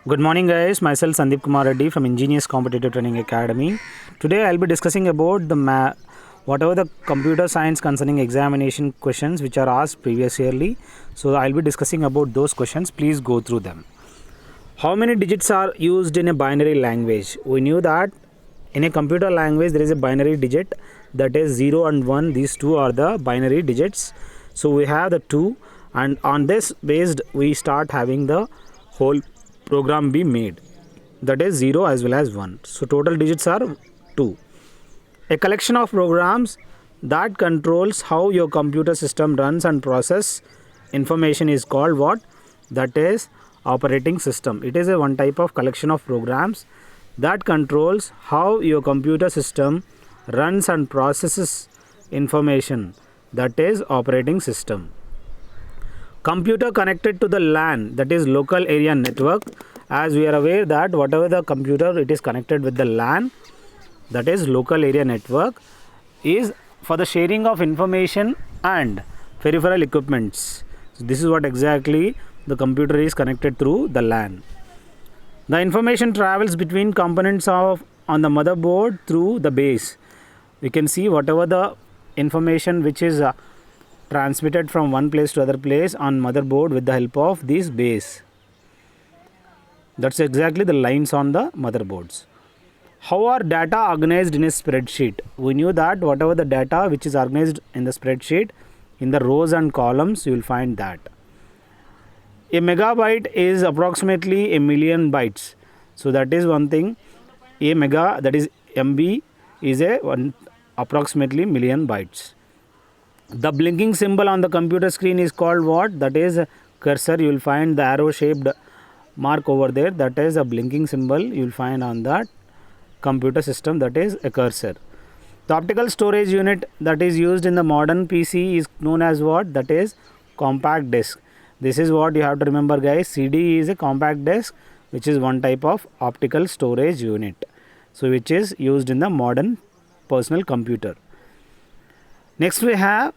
Good morning, guys. Myself Sandeep Kumar Reddy from Ingenious Competitive Training Academy. Today, I'll be discussing about whatever the computer science concerning examination questions which are asked previous yearly. So, I'll be discussing about those questions. Please go through them. How many digits are used in a binary language? We knew that in a computer language there is a binary digit, that is 0 and 1. These two are the binary digits. So, we have the 2, and on this based we start having the whole program be made, that is 0 as well as 1. So total digits are 2. A collection of programs that controls how your computer system runs and process information is called what? That is operating system. It is a one type of collection of programs that controls how your computer system runs and processes information, that is operating system. Computer connected to the LAN, that is local area network. As we are aware that whatever the computer it is connected with the LAN, that is local area network, is for the sharing of information and peripheral equipments. So this is what exactly the computer is connected through the LAN. The information travels between components of on the motherboard through the base. We can see whatever the information which is transmitted from one place to other place on motherboard with the help of this base. That's exactly the lines on the motherboards. How are data organized in a spreadsheet? We knew that whatever the data which is organized in the spreadsheet, in the rows and columns, you will find that. A megabyte is approximately a million bytes. So that is one thing. A mega, that is MB, is approximately million bytes. The blinking symbol on the computer screen is called what? That is cursor. You will find the arrow shaped mark over there. That is a blinking symbol you will find on that computer system, that is a cursor. The optical storage unit that is used in the modern PC is known as what? That is compact disc. This is what you have to remember, guys. CD is a compact disc which is one type of optical storage unit. So which is used in the modern personal computer. Next we have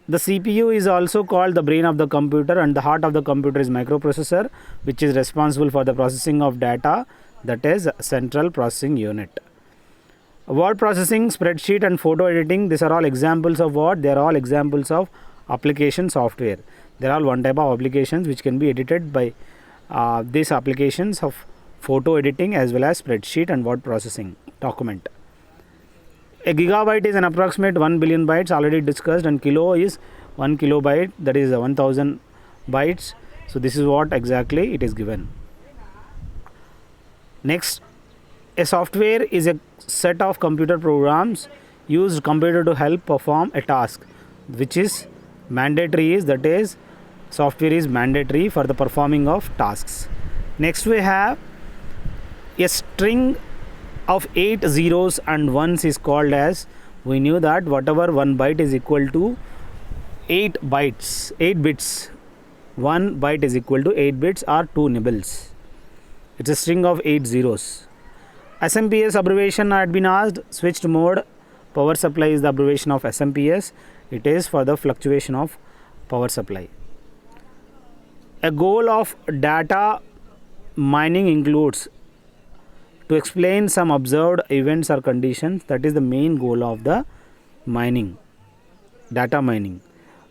the CPU is also called the brain of the computer, and the heart of the computer is microprocessor, which is responsible for the processing of data, that is central processing unit. Word processing, spreadsheet and photo editing, these are all examples of what? They are all examples of application software. They are all one type of applications which can be edited by these applications of photo editing as well as spreadsheet and word processing document. A gigabyte is an approximate 1 billion bytes, already discussed, and kilo is 1 kilobyte, that is 1000 bytes. So this is what exactly it is given. Next, a software is a set of computer programs used computer to help perform a task, which is mandatory, is that is software is mandatory for the performing of tasks. Next we have a string of 8 zeros and ones is called as, we knew that whatever 1 byte is equal to 8 bytes, 8 bits. 1 byte is equal to 8 bits or 2 nibbles. It's a string of 8 zeros. SMPS abbreviation had been asked. Switched mode power supply is the abbreviation of SMPS. It is for the fluctuation of power supply. A goal of data mining includes to explain some observed events or conditions. That is the main goal of the mining, data mining.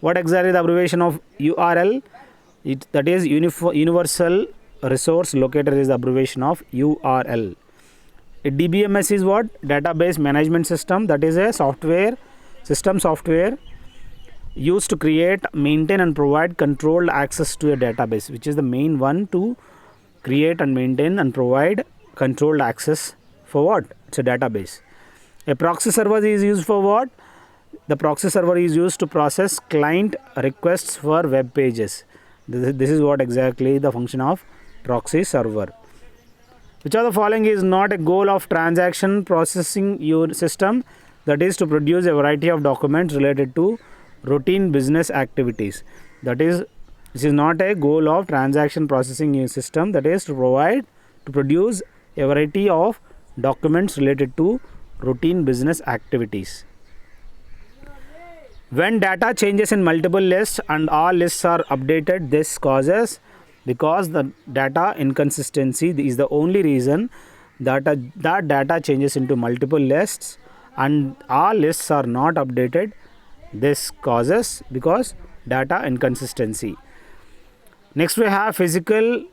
What exactly the abbreviation of URL? That is universal resource locator is the abbreviation of URL. A DBMS is what? Database management system. That is a software used to create, maintain and provide controlled access to a database, which is the main one to create and maintain and provide controlled access for what? It's a database. A proxy server is used for what? The proxy server is used to process client requests for web pages. This is what exactly the function of proxy server. Which of the following is not a goal of transaction processing your system? That is to produce a variety of documents related to routine business activities. That is, this is not a goal of transaction processing your system. That is to produce a variety of documents related to routine business activities. When data changes in multiple lists and all lists are updated, this causes because the data inconsistency is the only reason that that data changes into multiple lists and all lists are not updated. This causes because data inconsistency. Next we have physical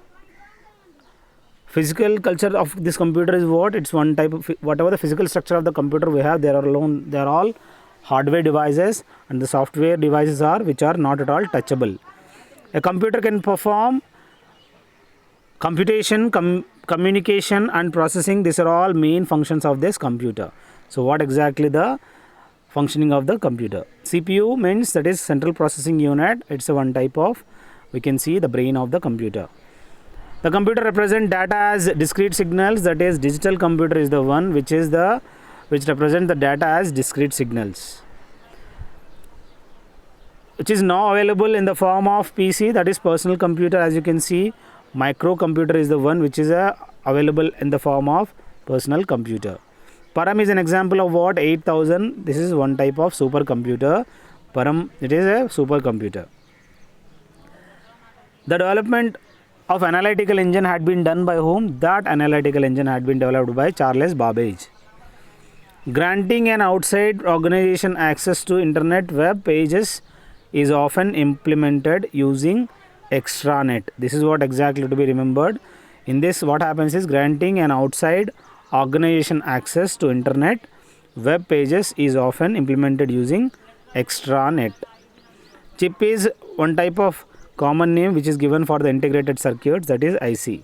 culture of this computer is what? It's one type of whatever the physical structure of the computer we have, they are all hardware devices, and the software devices are which are not at all touchable. A computer can perform computation, communication and processing. These are all main functions of this computer. So what exactly the functioning of the computer? CPU means that is central processing unit. It's a one type of, we can see the brain of the computer. The computer represent data as discrete signals, that is digital computer is the one which represent the data as discrete signals, which is now available in the form of PC, that is personal computer. As you can see, microcomputer is the one which is available in the form of personal computer. Param is an example of what? 8000. This is one type of supercomputer. Param, it is a supercomputer. The development of analytical engine had been done by whom? That analytical engine had been developed by Charles Babbage. Granting an outside organization access to internet web pages is often implemented using extranet. This is what exactly to be remembered. In this, what happens is granting an outside organization access to internet web pages is often implemented using extranet. Chip is one type of common name which is given for the integrated circuits, that is IC.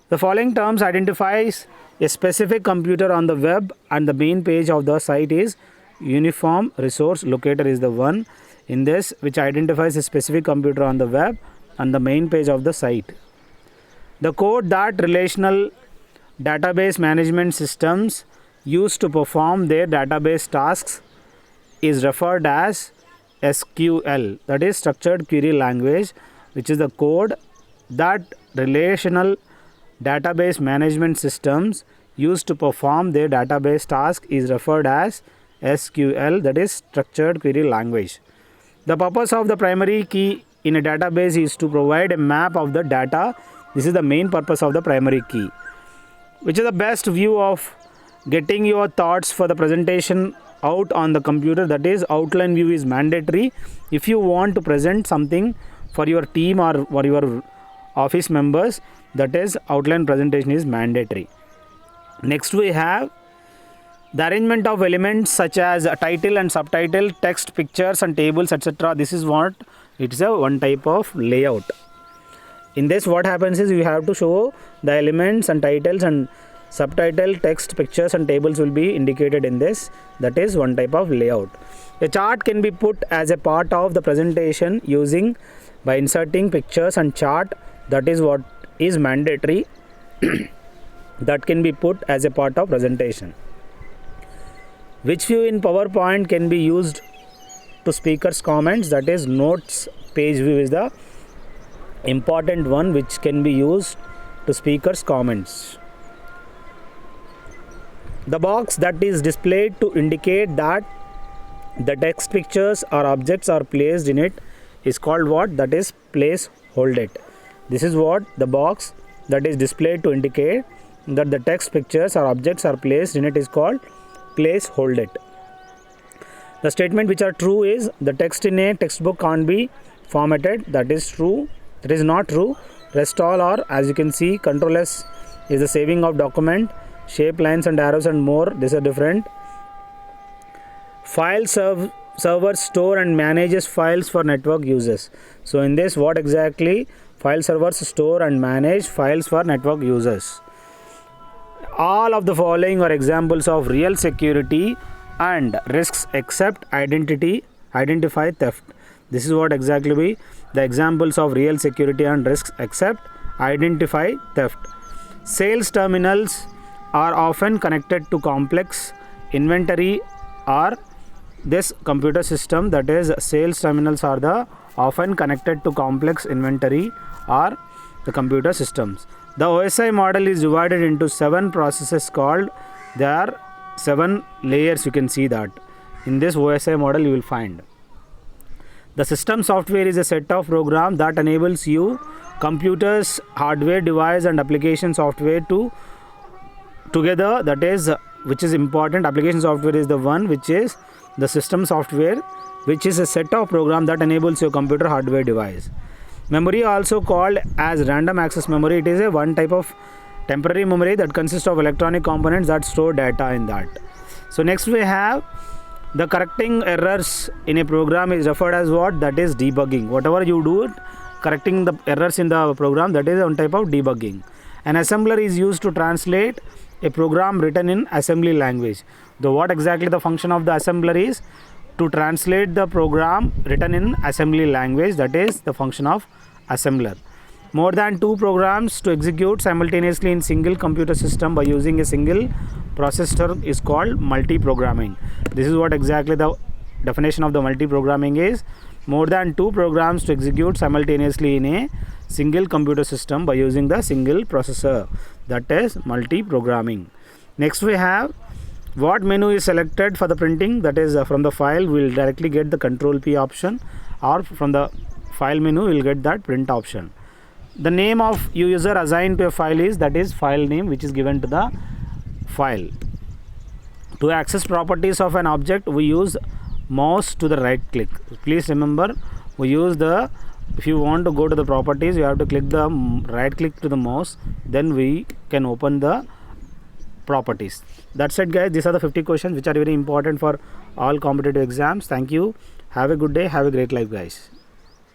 The following terms identifies a specific computer on the web, and the main page of the site is uniform resource locator is the one in this which identifies a specific computer on the web and the main page of the site. The code that relational database management systems use to perform their database tasks is referred as SQL, that is structured query language, which is the code that relational database management systems use to perform their database task is referred as SQL, that is structured query language. The purpose of the primary key in a database is to provide a map of the data. This is the main purpose of the primary key. Which is the best view of getting your thoughts for the presentation out on the computer? That is outline view is mandatory. If you want to present something for your team or for your office members, that is outline presentation is mandatory. Next we have the arrangement of elements such as a title and subtitle, text, pictures and tables, etc. This is what it is, a one type of layout. In this, what happens is you have to show the elements and titles and subtitle, text, pictures and tables will be indicated in this. That is one type of layout. A chart can be put as a part of the presentation using by inserting pictures and chart. That is what is mandatory that can be put as a part of presentation. Which view in PowerPoint can be used to speakers comments? That is notes page view is the important one which can be used to speakers comments. The box that is displayed to indicate that the text, pictures or objects are placed in it is called what? That is place hold it. This is what the box that is displayed to indicate that the text, pictures or objects are placed in it is called place hold it. The statement which are true is the text in a textbook can't be formatted. That is true. That is not true. Rest all are, as you can see, Control S is the saving of document, shape, lines and arrows and more. These are different. File server store and manages files for network users. So in this, what exactly? File servers store and manage files for network users. All of the following are examples of real security and risks except identify theft. This is what exactly be the examples of real security and risks except identify theft. Sales terminals are often connected to complex inventory or this computer system. That is, sales terminals are the often connected to complex inventory or the computer systems. The OSI model is divided into 7 processes called, there are 7 layers, you can see that. In this OSI model you will find. The system software is a set of program that enables you computers, hardware, device and application software to together, that is which is important. Application software is the one which is the system software, which is a set of program that enables your computer, hardware, device. Memory, also called as random access memory, it is a one type of temporary memory that consists of electronic components that store data in that. So next we have the correcting errors in a program is referred as what? That is debugging. Whatever you do, correcting the errors in the program, that is one type of debugging. An assembler is used to translate a program written in assembly language. The what exactly the function of the assembler is? To translate the program written in assembly language, that is the function of assembler. More than two programs to execute simultaneously in single computer system by using a single processor is called multi-programming. This is what exactly the definition of the multi-programming is. More than two programs to execute simultaneously in a single computer system by using the single processor, that is multi-programming. Next we have what menu is selected for the printing, that is from the file we will directly get the control P option, or from the file menu we will get that print option. The name of user assigned to a file is, that is file name, which is given to the file. To access properties of an object, we use mouse to the right click. Please remember, we use the, if you want to go to the properties, you have to click the right click to the mouse, then we can open the properties. That's it guys. These are the 50 questions which are very important for all competitive exams. Thank you. Have a good day. Have a great life guys.